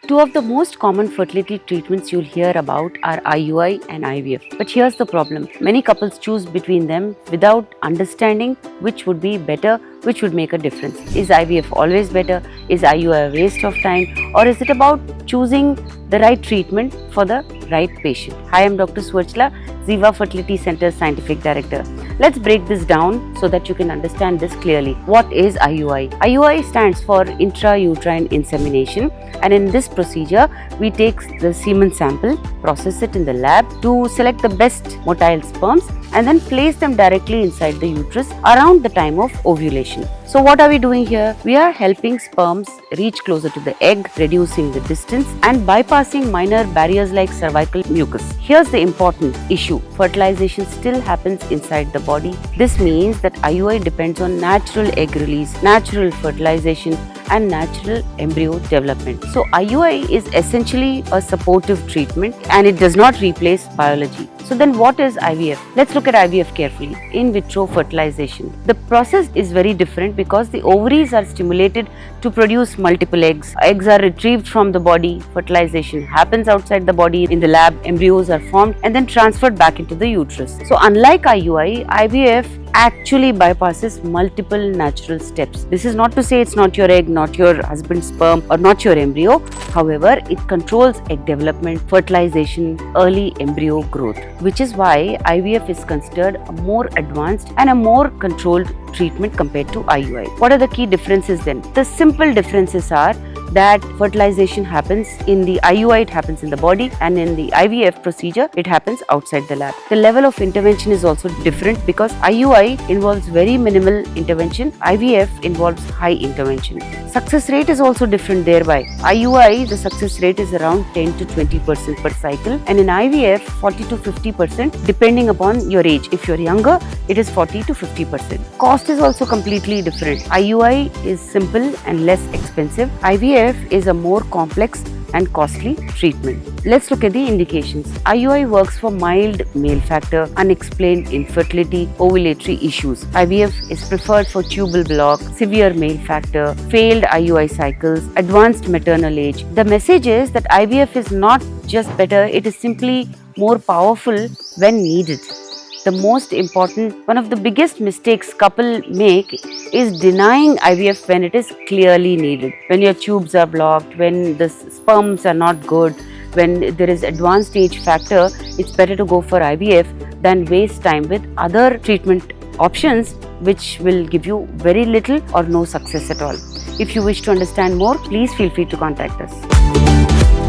Two of the most common fertility treatments you'll hear about are IUI and IVF. But here's the problem. Many couples choose between them without understanding which would be better, which would make a difference. Is IVF always better? Is IUI a waste of time? Or is it about choosing the right treatment for the right patient? Hi, I'm Dr. Suvarchala, Ziva Fertility Center's Scientific Director. Let's break this down so that you can understand this clearly. What is IUI? IUI stands for intrauterine insemination, and in this procedure, we take the semen sample, process it in the lab to select the best motile sperms and then place them directly inside the uterus around the time of ovulation. So what are we doing here? We are helping sperms reach closer to the egg, reducing the distance and bypassing minor barriers like cervical mucus. Here's the important issue. Fertilization still happens inside the body. This means that IUI depends on natural egg release, natural fertilization and natural embryo development. So IUI is essentially a supportive treatment and it does not replace biology. So then what is IVF? Let's look at IVF carefully. In vitro fertilization. The process is very different because the ovaries are stimulated to produce multiple eggs. Eggs are retrieved from the body. Fertilization happens outside the body. In the lab, embryos are formed and then transferred back into the uterus. So unlike IUI, IVF actually bypasses multiple natural steps. This is not to say it's not your egg, not your husband's sperm or not your embryo. However, it controls egg development, fertilization, early embryo growth, which is why IVF is considered a more advanced and a more controlled treatment compared to IUI. What are the key differences then? The simple differences are that fertilization happens in the IUI, it happens in the body, and in the IVF procedure, it happens outside the lab. The level of intervention is also different because IUI involves very minimal intervention, IVF involves high intervention. Success rate is also different thereby. IUI, the success rate is around 10 to 20% per cycle, and in IVF, 40 to 50% depending upon your age. If you're younger, it is 40 to 50%. Cost is also completely different. IUI is simple and less expensive. IVF is a more complex and costly treatment. Let's look at the indications. IUI works for mild male factor, unexplained infertility, ovulatory issues. IVF is preferred for tubal block, severe male factor, failed IUI cycles, advanced maternal age. The message is that IVF is not just better, it is simply more powerful when needed. The most important, one of the biggest mistakes couple make is denying IVF when it is clearly needed. When your tubes are blocked, when the sperms are not good, when there is advanced age factor, it's better to go for IVF than waste time with other treatment options which will give you very little or no success at all. If you wish to understand more, please feel free to contact us.